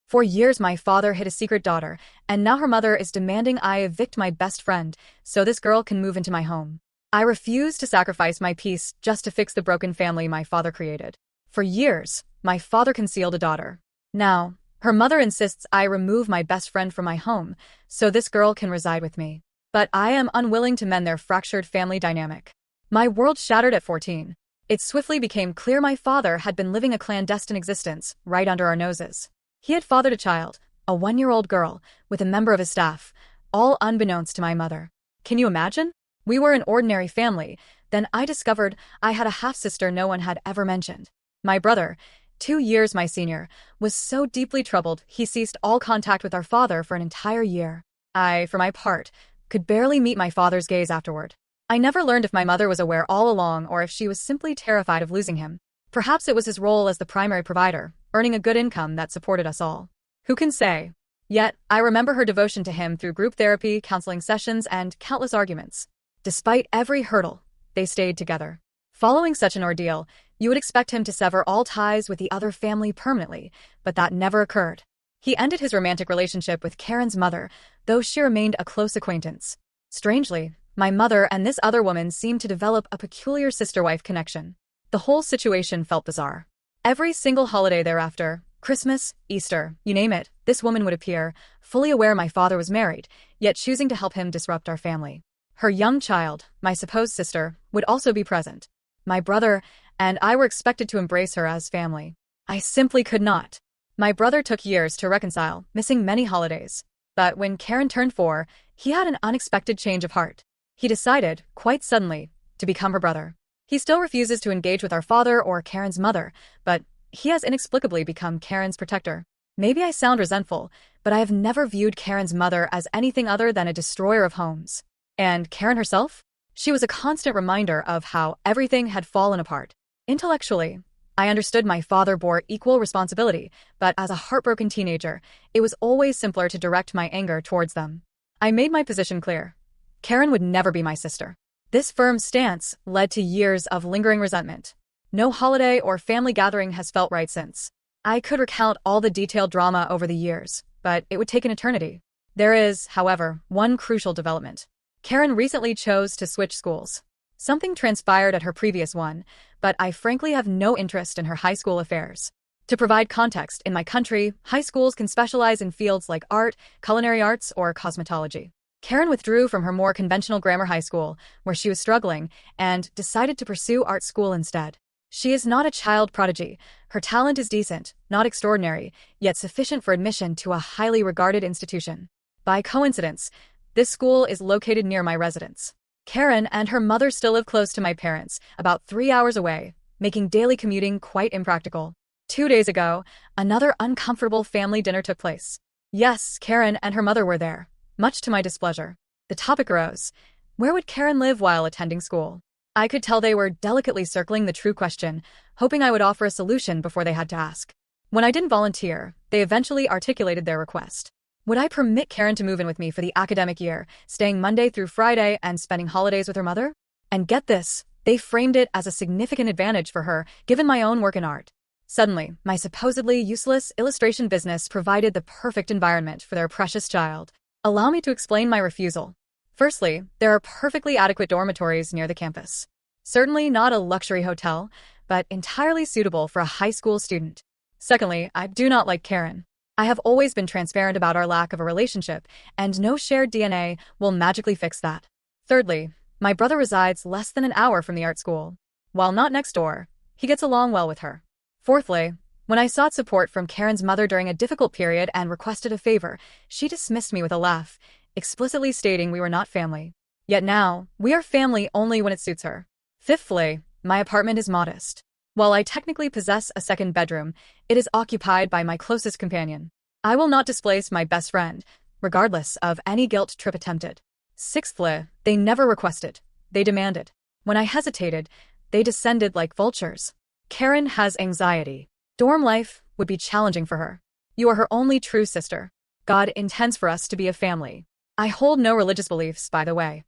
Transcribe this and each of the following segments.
For years my father hid a secret daughter, and now her mother is demanding I evict my best friend so this girl can move into my home. I refuse to sacrifice my peace just to fix the broken family my father created. For years, my father concealed a daughter. Now, her mother insists I remove my best friend from my home so this girl can reside with me. But I am unwilling to mend their fractured family dynamic. My world shattered at 14. It swiftly became clear my father had been living a clandestine existence right under our noses. He had fathered a child, a 1-year-old girl, with a member of his staff, all unbeknownst to my mother. Can you imagine? We were an ordinary family. Then I discovered I had a half-sister no one had ever mentioned. My brother, 2 years my senior, was so deeply troubled he ceased all contact with our father for an entire year. I, for my part, could barely meet my father's gaze afterward. I never learned if my mother was aware all along or if she was simply terrified of losing him. Perhaps it was his role as the primary provider, earning a good income that supported us all. Who can say? Yet, I remember her devotion to him through group therapy, counseling sessions, and countless arguments. Despite every hurdle, they stayed together. Following such an ordeal, you would expect him to sever all ties with the other family permanently, but that never occurred. He ended his romantic relationship with Karen's mother, though she remained a close acquaintance. Strangely, my mother and this other woman seemed to develop a peculiar sister-wife connection. The whole situation felt bizarre. Every single holiday thereafter, Christmas, Easter, you name it, this woman would appear, fully aware my father was married, yet choosing to help him disrupt our family. Her young child, my supposed sister, would also be present. My brother and I were expected to embrace her as family. I simply could not. My brother took years to reconcile, missing many holidays. But when Karen turned 4, he had an unexpected change of heart. He decided, quite suddenly, to become her brother. He still refuses to engage with our father or Karen's mother, but he has inexplicably become Karen's protector. Maybe I sound resentful, but I have never viewed Karen's mother as anything other than a destroyer of homes. And Karen herself? She was a constant reminder of how everything had fallen apart. Intellectually, I understood my father bore equal responsibility, but as a heartbroken teenager, it was always simpler to direct my anger towards them. I made my position clear. Karen would never be my sister. This firm stance led to years of lingering resentment. No holiday or family gathering has felt right since. I could recount all the detailed drama over the years, but it would take an eternity. There is, however, one crucial development. Karen recently chose to switch schools. Something transpired at her previous one, but I frankly have no interest in her high school affairs. To provide context, in my country, high schools can specialize in fields like art, culinary arts, or cosmetology. Karen withdrew from her more conventional grammar high school, where she was struggling, and decided to pursue art school instead. She is not a child prodigy. Her talent is decent, not extraordinary, yet sufficient for admission to a highly regarded institution. By coincidence, this school is located near my residence. Karen and her mother still live close to my parents, about 3 hours away, making daily commuting quite impractical. 2 days ago, another uncomfortable family dinner took place. Yes, Karen and her mother were there, much to my displeasure. The topic arose: where would Karen live while attending school? I could tell they were delicately circling the true question, hoping I would offer a solution before they had to ask. When I didn't volunteer, they eventually articulated their request. Would I permit Karen to move in with me for the academic year, staying Monday through Friday and spending holidays with her mother? And get this, they framed it as a significant advantage for her, given my own work in art. Suddenly, my supposedly useless illustration business provided the perfect environment for their precious child. Allow me to explain my refusal. Firstly, there are perfectly adequate dormitories near the campus. Certainly not a luxury hotel, but entirely suitable for a high school student. Secondly, I do not like Karen. I have always been transparent about our lack of a relationship, and no shared DNA will magically fix that. Thirdly, my brother resides less than an hour from the art school. While not next door, he gets along well with her. Fourthly, when I sought support from Karen's mother during a difficult period and requested a favor, she dismissed me with a laugh, explicitly stating we were not family. Yet now, we are family only when it suits her. Fifthly, my apartment is modest. While I technically possess a second bedroom, it is occupied by my closest companion. I will not displace my best friend, regardless of any guilt trip attempted. Sixthly, they never requested. They demanded. When I hesitated, they descended like vultures. Karen has anxiety. Dorm life would be challenging for her. You are her only true sister. God intends for us to be a family. I hold no religious beliefs, by the way.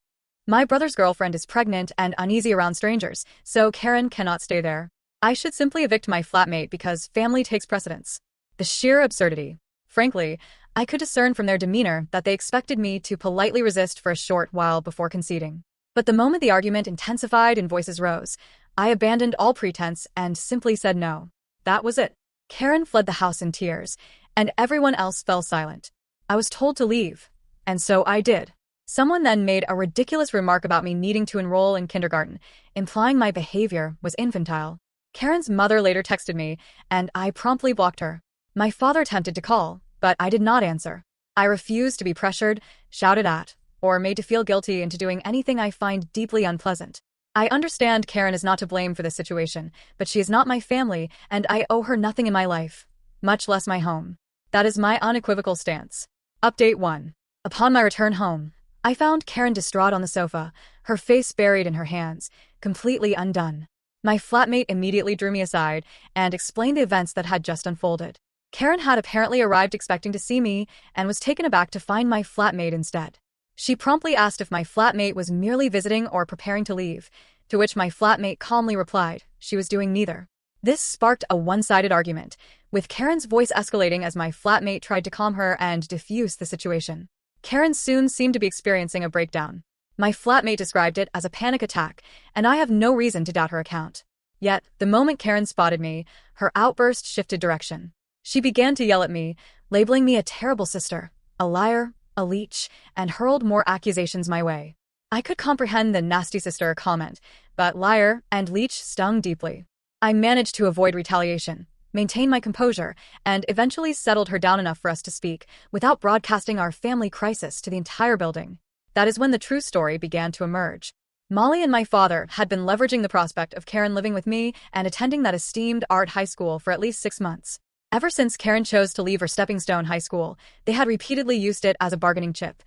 My brother's girlfriend is pregnant and uneasy around strangers, so Karen cannot stay there. I should simply evict my flatmate because family takes precedence. The sheer absurdity. Frankly, I could discern from their demeanor that they expected me to politely resist for a short while before conceding. But the moment the argument intensified and voices rose, I abandoned all pretense and simply said no. That was it. Karen fled the house in tears, and everyone else fell silent. I was told to leave, and so I did. Someone then made a ridiculous remark about me needing to enroll in kindergarten, implying my behavior was infantile. Karen's mother later texted me, and I promptly blocked her. My father attempted to call, but I did not answer. I refused to be pressured, shouted at, or made to feel guilty into doing anything I find deeply unpleasant. I understand Karen is not to blame for this situation, but she is not my family, and I owe her nothing in my life, much less my home. That is my unequivocal stance. Update 1. Upon my return home, I found Karen distraught on the sofa, her face buried in her hands, completely undone. My flatmate immediately drew me aside and explained the events that had just unfolded. Karen had apparently arrived expecting to see me and was taken aback to find my flatmate instead. She promptly asked if my flatmate was merely visiting or preparing to leave, to which my flatmate calmly replied she was doing neither. This sparked a one-sided argument, with Karen's voice escalating as my flatmate tried to calm her and diffuse the situation. Karen soon seemed to be experiencing a breakdown. My flatmate described it as a panic attack, and I have no reason to doubt her account. Yet, the moment Karen spotted me, her outburst shifted direction. She began to yell at me, labeling me a terrible sister, a liar, a leech, and hurled more accusations my way. I could comprehend the nasty sister comment, but liar and leech stung deeply. I managed to avoid retaliation, maintain my composure, and eventually settled her down enough for us to speak, without broadcasting our family crisis to the entire building. That is when the true story began to emerge. Molly and my father had been leveraging the prospect of Karen living with me and attending that esteemed art high school for at least 6 months. Ever since Karen chose to leave her stepping stone high school, they had repeatedly used it as a bargaining chip.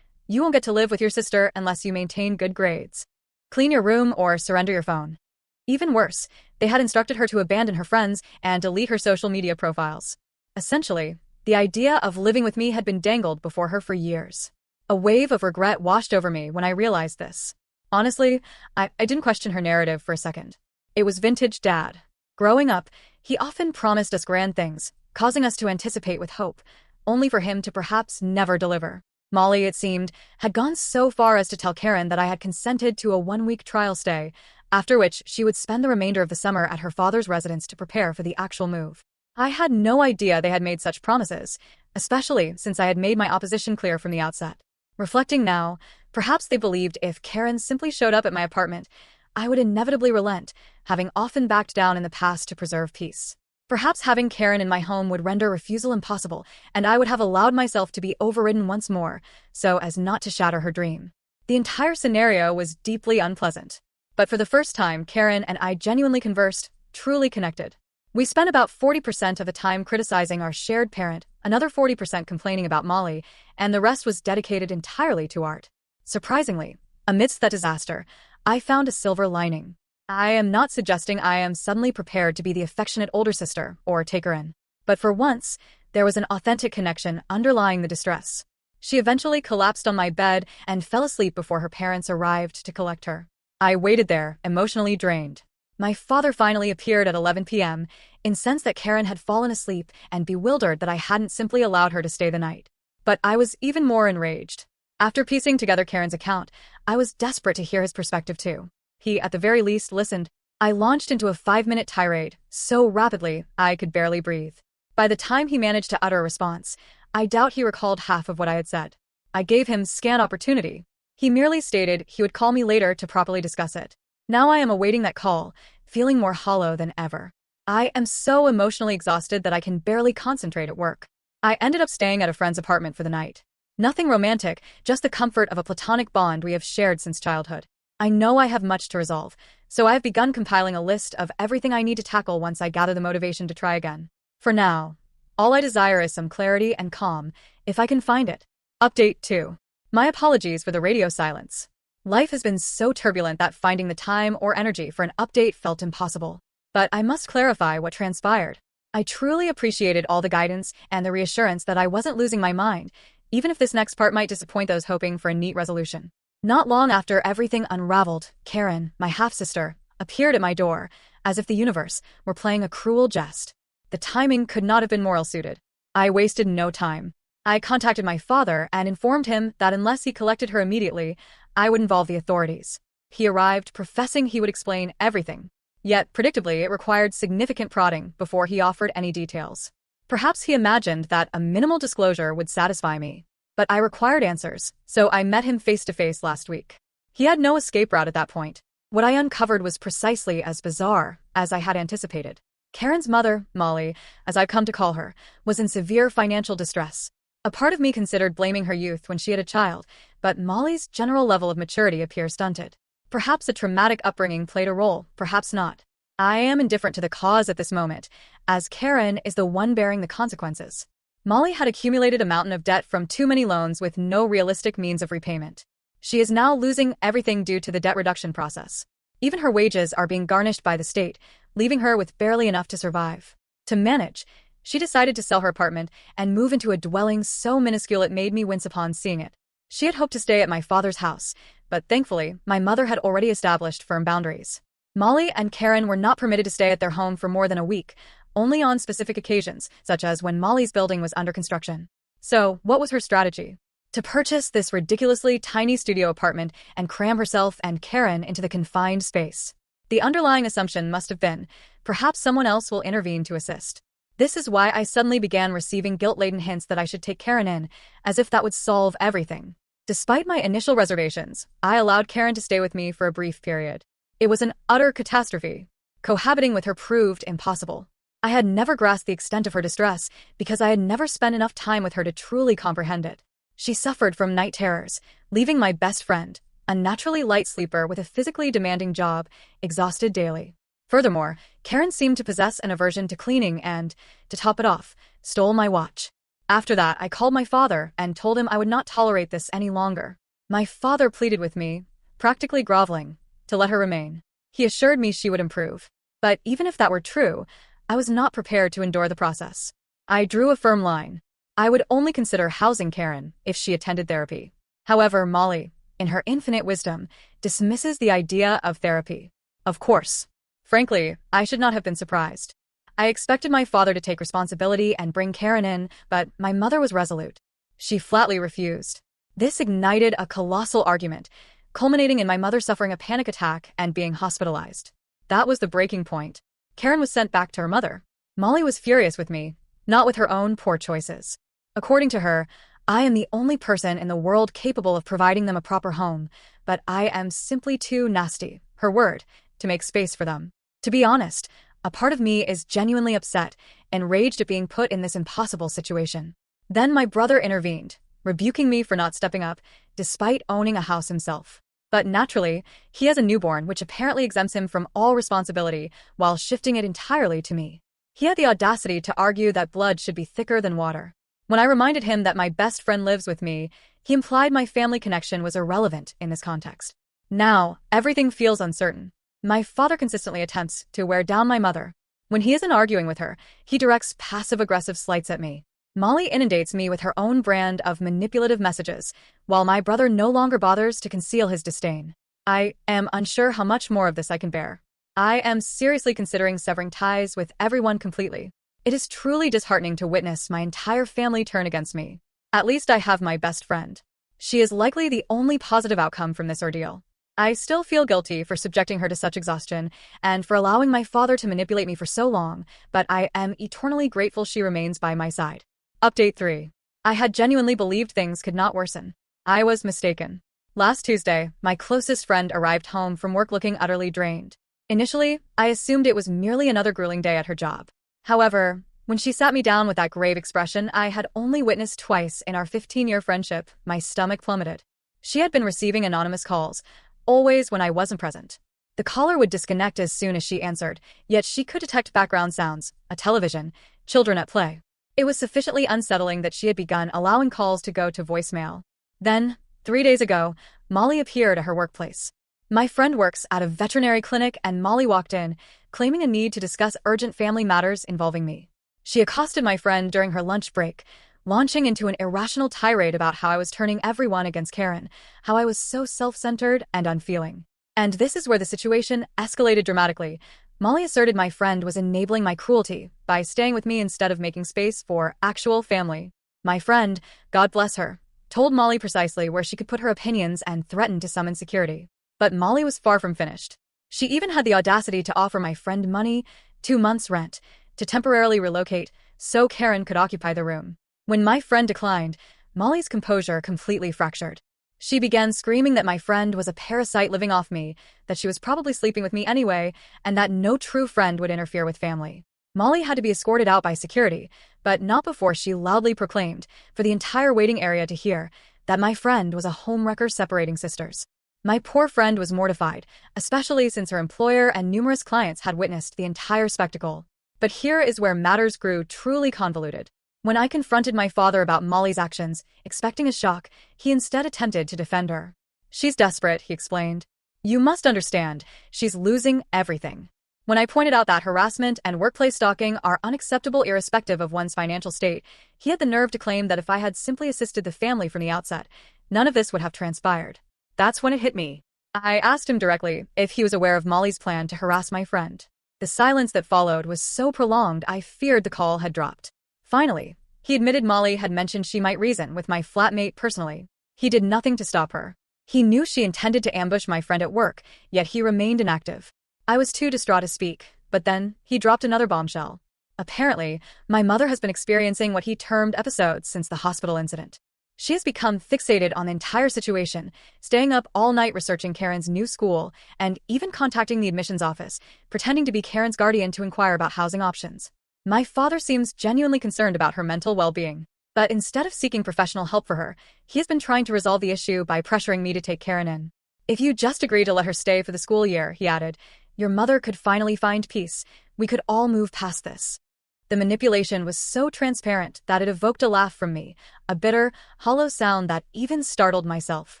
You won't get to live with your sister unless you maintain good grades. Clean your room or surrender your phone. Even worse, they had instructed her to abandon her friends and delete her social media profiles. Essentially, the idea of living with me had been dangled before her for years. A wave of regret washed over me when I realized this. Honestly, I didn't question her narrative for a second. It was vintage Dad. Growing up, he often promised us grand things, causing us to anticipate with hope, only for him to perhaps never deliver. Molly, it seemed, had gone so far as to tell Karen that I had consented to a 1-week trial stay, after which she would spend the remainder of the summer at her father's residence to prepare for the actual move. I had no idea they had made such promises, especially since I had made my opposition clear from the outset. Reflecting now, perhaps they believed if Karen simply showed up at my apartment, I would inevitably relent, having often backed down in the past to preserve peace. Perhaps having Karen in my home would render refusal impossible, and I would have allowed myself to be overridden once more, so as not to shatter her dream. The entire scenario was deeply unpleasant. But for the first time, Karen and I genuinely conversed, truly connected. We spent about 40% of the time criticizing our shared parent, another 40% complaining about Molly, and the rest was dedicated entirely to art. Surprisingly, amidst that disaster, I found a silver lining. I am not suggesting I am suddenly prepared to be the affectionate older sister or take her in. But for once, there was an authentic connection underlying the distress. She eventually collapsed on my bed and fell asleep before her parents arrived to collect her. I waited there, emotionally drained. My father finally appeared at 11 p.m., incensed that Karen had fallen asleep and bewildered that I hadn't simply allowed her to stay the night. But I was even more enraged. After piecing together Karen's account, I was desperate to hear his perspective too. He, at the very least, listened. I launched into a 5-minute tirade, so rapidly I could barely breathe. By the time he managed to utter a response, I doubt he recalled half of what I had said. I gave him scant opportunity. He merely stated he would call me later to properly discuss it. Now I am awaiting that call, feeling more hollow than ever. I am so emotionally exhausted that I can barely concentrate at work. I ended up staying at a friend's apartment for the night. Nothing romantic, just the comfort of a platonic bond we have shared since childhood. I know I have much to resolve, so I have begun compiling a list of everything I need to tackle once I gather the motivation to try again. For now, all I desire is some clarity and calm, if I can find it. Update 2. My apologies for the radio silence. Life has been so turbulent that finding the time or energy for an update felt impossible. But I must clarify what transpired. I truly appreciated all the guidance and the reassurance that I wasn't losing my mind, even if this next part might disappoint those hoping for a neat resolution. Not long after everything unraveled, Karen, my half-sister, appeared at my door, as if the universe were playing a cruel jest. The timing could not have been more ill-suited. I wasted no time. I contacted my father and informed him that unless he collected her immediately, I would involve the authorities. He arrived professing he would explain everything. Yet, predictably, it required significant prodding before he offered any details. Perhaps he imagined that a minimal disclosure would satisfy me. But I required answers, so I met him face to face last week. He had no escape route at that point. What I uncovered was precisely as bizarre as I had anticipated. Karen's mother, Molly, as I've come to call her, was in severe financial distress. A part of me considered blaming her youth when she had a child, but Molly's general level of maturity appears stunted. Perhaps a traumatic upbringing played a role, perhaps not. I am indifferent to the cause at this moment, as Karen is the one bearing the consequences. Molly had accumulated a mountain of debt from too many loans with no realistic means of repayment. She is now losing everything due to the debt reduction process. Even her wages are being garnished by the state, leaving her with barely enough to survive. To manage, she decided to sell her apartment and move into a dwelling so minuscule it made me wince upon seeing it. She had hoped to stay at my father's house, but thankfully, my mother had already established firm boundaries. Molly and Karen were not permitted to stay at their home for more than a week, only on specific occasions, such as when Molly's building was under construction. So, what was her strategy? To purchase this ridiculously tiny studio apartment and cram herself and Karen into the confined space. The underlying assumption must have been, perhaps someone else will intervene to assist. This is why I suddenly began receiving guilt-laden hints that I should take Karen in, as if that would solve everything. Despite my initial reservations, I allowed Karen to stay with me for a brief period. It was an utter catastrophe. Cohabiting with her proved impossible. I had never grasped the extent of her distress because I had never spent enough time with her to truly comprehend it. She suffered from night terrors, leaving my best friend, a naturally light sleeper with a physically demanding job, exhausted daily. Furthermore, Karen seemed to possess an aversion to cleaning and, to top it off, stole my watch. After that, I called my father and told him I would not tolerate this any longer. My father pleaded with me, practically groveling, to let her remain. He assured me she would improve. But even if that were true, I was not prepared to endure the process. I drew a firm line. I would only consider housing Karen if she attended therapy. However, Molly, in her infinite wisdom, dismisses the idea of therapy. Of course. Frankly, I should not have been surprised. I expected my father to take responsibility and bring Karen in, but my mother was resolute. She flatly refused. This ignited a colossal argument, culminating in my mother suffering a panic attack and being hospitalized. That was the breaking point. Karen was sent back to her mother. Molly was furious with me, not with her own poor choices. According to her, I am the only person in the world capable of providing them a proper home, but I am simply too nasty, her word, to make space for them. To be honest, a part of me is genuinely upset, enraged at being put in this impossible situation. Then my brother intervened, rebuking me for not stepping up, despite owning a house himself. But naturally, he has a newborn which apparently exempts him from all responsibility while shifting it entirely to me. He had the audacity to argue that blood should be thicker than water. When I reminded him that my best friend lives with me, he implied my family connection was irrelevant in this context. Now, everything feels uncertain. My father consistently attempts to wear down my mother. When he isn't arguing with her, he directs passive-aggressive slights at me. Molly inundates me with her own brand of manipulative messages, while my brother no longer bothers to conceal his disdain. I am unsure how much more of this I can bear. I am seriously considering severing ties with everyone completely. It is truly disheartening to witness my entire family turn against me. At least I have my best friend. She is likely the only positive outcome from this ordeal. I still feel guilty for subjecting her to such exhaustion and for allowing my father to manipulate me for so long, but I am eternally grateful she remains by my side. Update 3. I had genuinely believed things could not worsen. I was mistaken. Last Tuesday, my closest friend arrived home from work looking utterly drained. Initially, I assumed it was merely another grueling day at her job. However, when she sat me down with that grave expression I had only witnessed twice in our 15-year friendship, my stomach plummeted. She had been receiving anonymous calls, always when I wasn't present. The caller would disconnect as soon as she answered, yet she could detect background sounds, a television, children at play. It was sufficiently unsettling that she had begun allowing calls to go to voicemail. Then, 3 days ago, Molly appeared at her workplace. My friend works at a veterinary clinic and Molly walked in, claiming a need to discuss urgent family matters involving me. She accosted my friend during her lunch break, launching into an irrational tirade about how I was turning everyone against Karen, how I was so self-centered and unfeeling. And this is where the situation escalated dramatically. Molly asserted my friend was enabling my cruelty by staying with me instead of making space for actual family. My friend, God bless her, told Molly precisely where she could put her opinions and threatened to summon security. But Molly was far from finished. She even had the audacity to offer my friend money, 2 months' rent, to temporarily relocate so Karen could occupy the room. When my friend declined, Molly's composure completely fractured. She began screaming that my friend was a parasite living off me, that she was probably sleeping with me anyway, and that no true friend would interfere with family. Molly had to be escorted out by security, but not before she loudly proclaimed, for the entire waiting area to hear, that my friend was a homewrecker separating sisters. My poor friend was mortified, especially since her employer and numerous clients had witnessed the entire spectacle. But here is where matters grew truly convoluted. When I confronted my father about Molly's actions, expecting a shock, he instead attempted to defend her. "She's desperate," he explained. "You must understand, she's losing everything." When I pointed out that harassment and workplace stalking are unacceptable irrespective of one's financial state, he had the nerve to claim that if I had simply assisted the family from the outset, none of this would have transpired. That's when it hit me. I asked him directly if he was aware of Molly's plan to harass my friend. The silence that followed was so prolonged I feared the call had dropped. Finally, he admitted Molly had mentioned she might reason with my flatmate personally. He did nothing to stop her. He knew she intended to ambush my friend at work, yet he remained inactive. I was too distraught to speak, but then he dropped another bombshell. Apparently, my mother has been experiencing what he termed episodes since the hospital incident. She has become fixated on the entire situation, staying up all night researching Karen's new school, and even contacting the admissions office, pretending to be Karen's guardian to inquire about housing options. My father seems genuinely concerned about her mental well-being. But instead of seeking professional help for her, he has been trying to resolve the issue by pressuring me to take Karen in. "If you just agree to let her stay for the school year," he added, "your mother could finally find peace. We could all move past this." The manipulation was so transparent that it evoked a laugh from me, a bitter, hollow sound that even startled myself.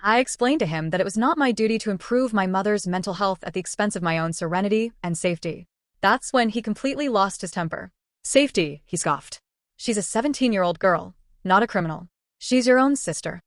I explained to him that it was not my duty to improve my mother's mental health at the expense of my own serenity and safety. That's when he completely lost his temper. "Safety," he scoffed. "She's a 17-year-old girl, not a criminal. She's your own sister."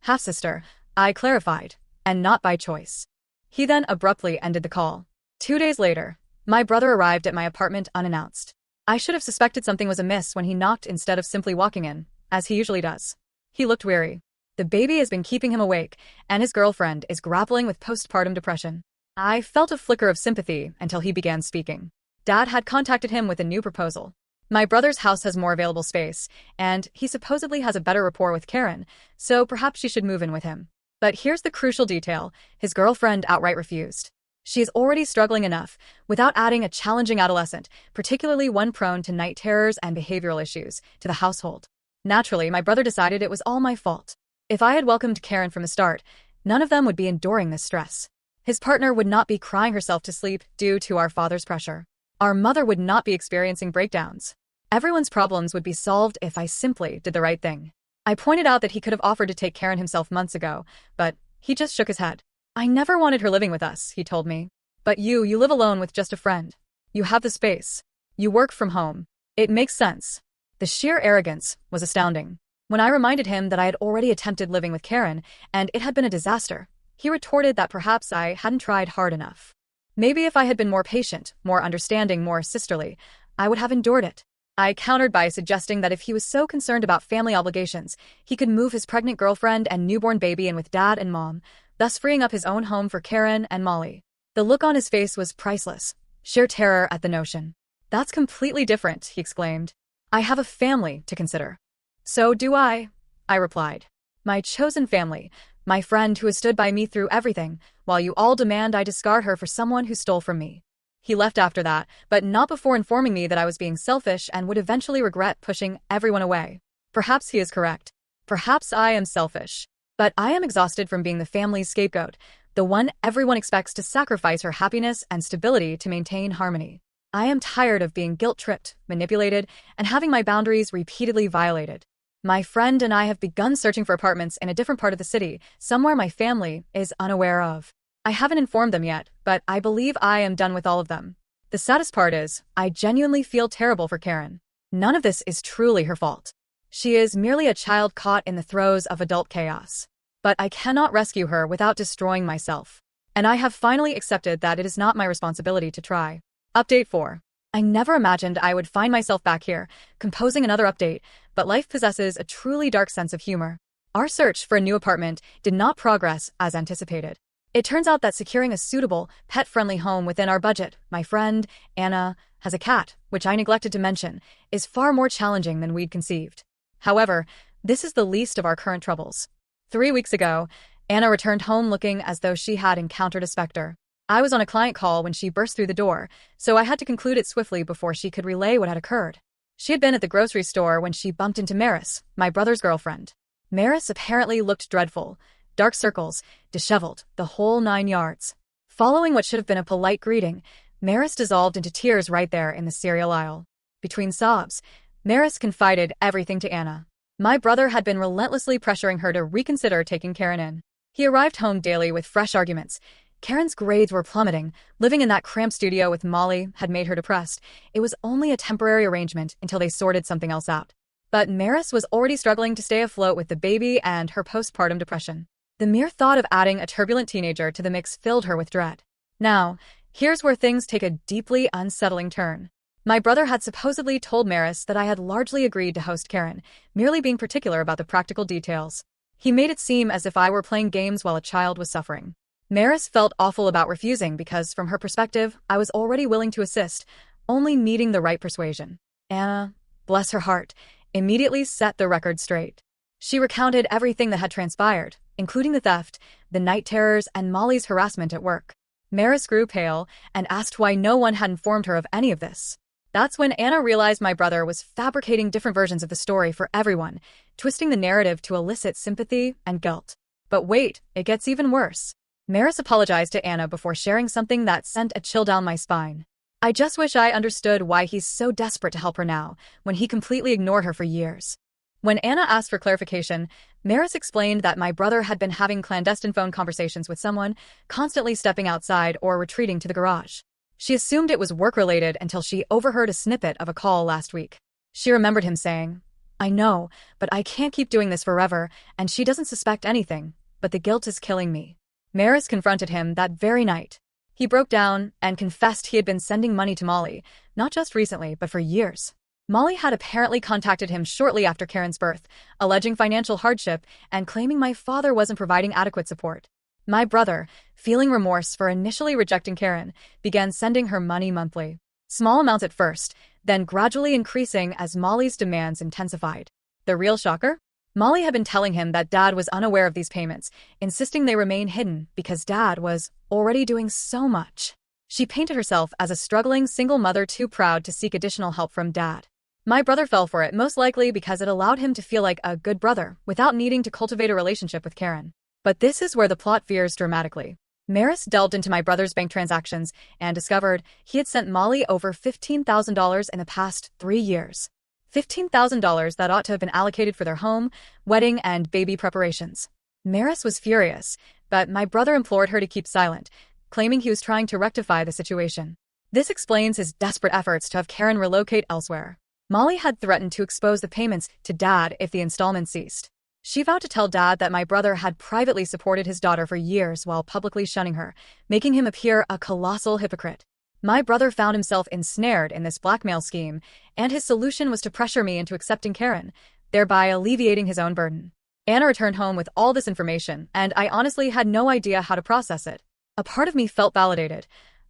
"Half-sister," I clarified, "and not by choice." He then abruptly ended the call. 2 days later, my brother arrived at my apartment unannounced. I should have suspected something was amiss when he knocked instead of simply walking in, as he usually does. He looked weary. The baby has been keeping him awake, and his girlfriend is grappling with postpartum depression. I felt a flicker of sympathy until he began speaking. Dad had contacted him with a new proposal. My brother's house has more available space, and he supposedly has a better rapport with Karen, so perhaps she should move in with him. But here's the crucial detail: his girlfriend outright refused. She is already struggling enough, without adding a challenging adolescent, particularly one prone to night terrors and behavioral issues, to the household. Naturally, my brother decided it was all my fault. If I had welcomed Karen from the start, none of them would be enduring this stress. His partner would not be crying herself to sleep due to our father's pressure. Our mother would not be experiencing breakdowns. Everyone's problems would be solved if I simply did the right thing. I pointed out that he could have offered to take Karen himself months ago, but he just shook his head. "I never wanted her living with us," he told me. "But you live alone with just a friend. You have the space. You work from home. It makes sense." The sheer arrogance was astounding. When I reminded him that I had already attempted living with Karen, and it had been a disaster, he retorted that perhaps I hadn't tried hard enough. Maybe if I had been more patient, more understanding, more sisterly, I would have endured it. I countered by suggesting that if he was so concerned about family obligations, he could move his pregnant girlfriend and newborn baby in with Dad and Mom, thus freeing up his own home for Karen and Molly. The look on his face was priceless, sheer terror at the notion. "That's completely different," he exclaimed. "I have a family to consider." "So do I replied. "My chosen family, my friend who has stood by me through everything, while you all demand I discard her for someone who stole from me." He left after that, but not before informing me that I was being selfish and would eventually regret pushing everyone away. Perhaps he is correct. Perhaps I am selfish. But I am exhausted from being the family's scapegoat, the one everyone expects to sacrifice her happiness and stability to maintain harmony. I am tired of being guilt-tripped, manipulated, and having my boundaries repeatedly violated. My friend and I have begun searching for apartments in a different part of the city, somewhere my family is unaware of. I haven't informed them yet, but I believe I am done with all of them. The saddest part is, I genuinely feel terrible for Karen. None of this is truly her fault. She is merely a child caught in the throes of adult chaos. But I cannot rescue her without destroying myself. And I have finally accepted that it is not my responsibility to try. Update 4. I never imagined I would find myself back here, composing another update, but life possesses a truly dark sense of humor. Our search for a new apartment did not progress as anticipated. It turns out that securing a suitable, pet-friendly home within our budget, my friend, Anna, has a cat, which I neglected to mention, is far more challenging than we'd conceived. However, this is the least of our current troubles. 3 weeks ago, Anna returned home looking as though she had encountered a specter. I was on a client call when she burst through the door, so I had to conclude it swiftly before she could relay what had occurred. She had been at the grocery store when she bumped into Maris, my brother's girlfriend. Maris apparently looked dreadful. Dark circles, disheveled, the whole 9 yards. Following what should have been a polite greeting, Maris dissolved into tears right there in the cereal aisle. Between sobs, Maris confided everything to Anna. My brother had been relentlessly pressuring her to reconsider taking Karen in. He arrived home daily with fresh arguments. Karen's grades were plummeting. Living in that cramped studio with Molly had made her depressed. It was only a temporary arrangement until they sorted something else out. But Maris was already struggling to stay afloat with the baby and her postpartum depression. The mere thought of adding a turbulent teenager to the mix filled her with dread. Now, here's where things take a deeply unsettling turn. My brother had supposedly told Maris that I had largely agreed to host Karen, merely being particular about the practical details. He made it seem as if I were playing games while a child was suffering. Maris felt awful about refusing because, from her perspective, I was already willing to assist, only needing the right persuasion. Anna, bless her heart, immediately set the record straight. She recounted everything that had transpired, including the theft, the night terrors, and Molly's harassment at work. Maris grew pale and asked why no one had informed her of any of this. That's when Anna realized my brother was fabricating different versions of the story for everyone, twisting the narrative to elicit sympathy and guilt. But wait, it gets even worse. Maris apologized to Anna before sharing something that sent a chill down my spine. I just wish I understood why he's so desperate to help her now, when he completely ignored her for years. When Anna asked for clarification, Maris explained that my brother had been having clandestine phone conversations with someone, constantly stepping outside or retreating to the garage. She assumed it was work-related until she overheard a snippet of a call last week. She remembered him saying, "I know, but I can't keep doing this forever, and she doesn't suspect anything, but the guilt is killing me." Maris confronted him that very night. He broke down and confessed he had been sending money to Molly, not just recently, but for years. Molly had apparently contacted him shortly after Karen's birth, alleging financial hardship and claiming my father wasn't providing adequate support. My brother, feeling remorse for initially rejecting Karen, began sending her money monthly. Small amounts at first, then gradually increasing as Molly's demands intensified. The real shocker? Molly had been telling him that Dad was unaware of these payments, insisting they remain hidden because Dad was already doing so much. She painted herself as a struggling single mother too proud to seek additional help from Dad. My brother fell for it, most likely because it allowed him to feel like a good brother without needing to cultivate a relationship with Karen. But this is where the plot veers dramatically. Maris delved into my brother's bank transactions and discovered he had sent Molly over $15,000 in the past 3 years. $15,000 that ought to have been allocated for their home, wedding, and baby preparations. Maris was furious, but my brother implored her to keep silent, claiming he was trying to rectify the situation. This explains his desperate efforts to have Karen relocate elsewhere. Molly had threatened to expose the payments to Dad if the installments ceased. She vowed to tell Dad that my brother had privately supported his daughter for years while publicly shunning her, making him appear a colossal hypocrite. My brother found himself ensnared in this blackmail scheme, and his solution was to pressure me into accepting Karen, thereby alleviating his own burden. Anna returned home with all this information, and I honestly had no idea how to process it. A part of me felt validated.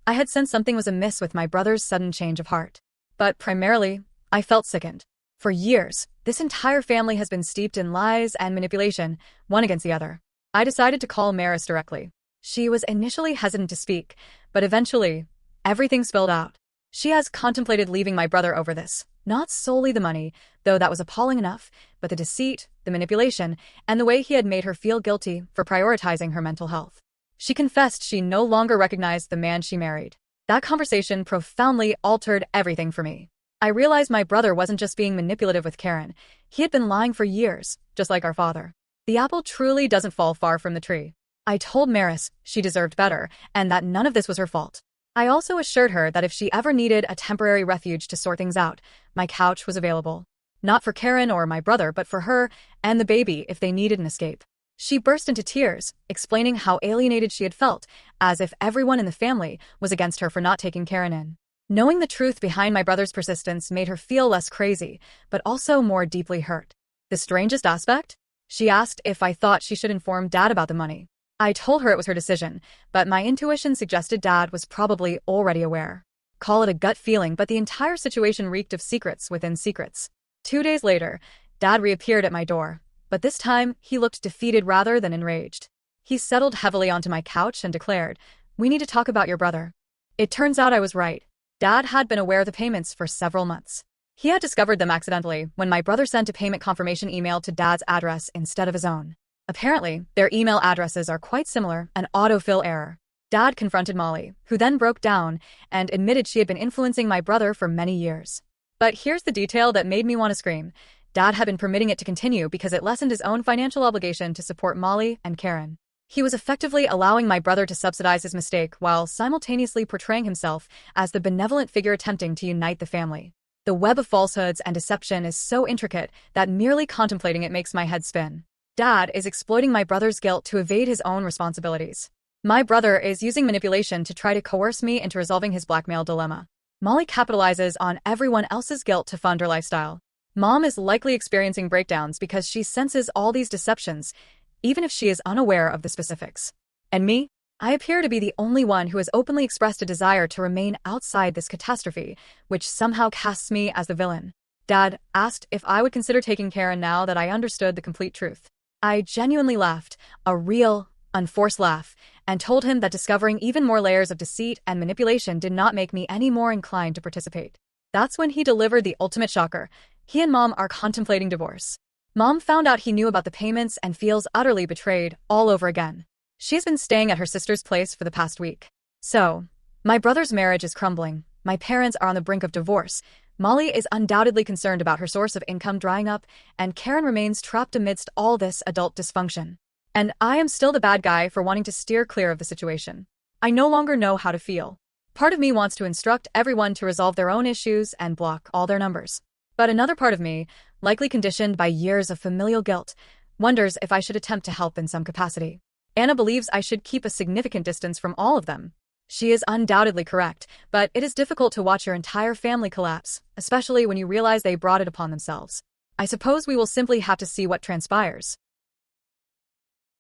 I had sensed something was amiss with my brother's sudden change of heart. But primarily, I felt sickened. For years, this entire family has been steeped in lies and manipulation, one against the other. I decided to call Maris directly. She was initially hesitant to speak, but eventually, everything spilled out. She has contemplated leaving my brother over this. Not solely the money, though that was appalling enough, but the deceit, the manipulation, and the way he had made her feel guilty for prioritizing her mental health. She confessed she no longer recognized the man she married. That conversation profoundly altered everything for me. I realized my brother wasn't just being manipulative with Karen. He had been lying for years, just like our father. The apple truly doesn't fall far from the tree. I told Maris she deserved better, and that none of this was her fault. I also assured her that if she ever needed a temporary refuge to sort things out, my couch was available. Not for Karen or my brother, but for her and the baby if they needed an escape. She burst into tears, explaining how alienated she had felt, as if everyone in the family was against her for not taking Karen in. Knowing the truth behind my brother's persistence made her feel less crazy, but also more deeply hurt. The strangest aspect? She asked if I thought she should inform Dad about the money. I told her it was her decision, but my intuition suggested Dad was probably already aware. Call it a gut feeling, but the entire situation reeked of secrets within secrets. 2 days later, Dad reappeared at my door, but this time he looked defeated rather than enraged. He settled heavily onto my couch and declared, "We need to talk about your brother." It turns out I was right. Dad had been aware of the payments for several months. He had discovered them accidentally when my brother sent a payment confirmation email to Dad's address instead of his own. Apparently, their email addresses are quite similar, an autofill error. Dad confronted Molly, who then broke down and admitted she had been influencing my brother for many years. But here's the detail that made me want to scream. Dad had been permitting it to continue because it lessened his own financial obligation to support Molly and Karen. He was effectively allowing my brother to subsidize his mistake while simultaneously portraying himself as the benevolent figure attempting to unite the family. The web of falsehoods and deception is so intricate that merely contemplating it makes my head spin. Dad is exploiting my brother's guilt to evade his own responsibilities. My brother is using manipulation to try to coerce me into resolving his blackmail dilemma. Molly capitalizes on everyone else's guilt to fund her lifestyle. Mom is likely experiencing breakdowns because she senses all these deceptions, even if she is unaware of the specifics. And me? I appear to be the only one who has openly expressed a desire to remain outside this catastrophe, which somehow casts me as the villain. Dad asked if I would consider taking Karen now that I understood the complete truth. I genuinely laughed, a real, unforced laugh, and told him that discovering even more layers of deceit and manipulation did not make me any more inclined to participate. That's when he delivered the ultimate shocker. He and Mom are contemplating divorce. Mom found out he knew about the payments and feels utterly betrayed all over again. She's been staying at her sister's place for the past week. So, my brother's marriage is crumbling. My parents are on the brink of divorce. Molly is undoubtedly concerned about her source of income drying up, and Karen remains trapped amidst all this adult dysfunction. And I am still the bad guy for wanting to steer clear of the situation. I no longer know how to feel. Part of me wants to instruct everyone to resolve their own issues and block all their numbers. But another part of me, likely conditioned by years of familial guilt, wonders if I should attempt to help in some capacity. Anna believes I should keep a significant distance from all of them. She is undoubtedly correct, but it is difficult to watch your entire family collapse, especially when you realize they brought it upon themselves. I suppose we will simply have to see what transpires.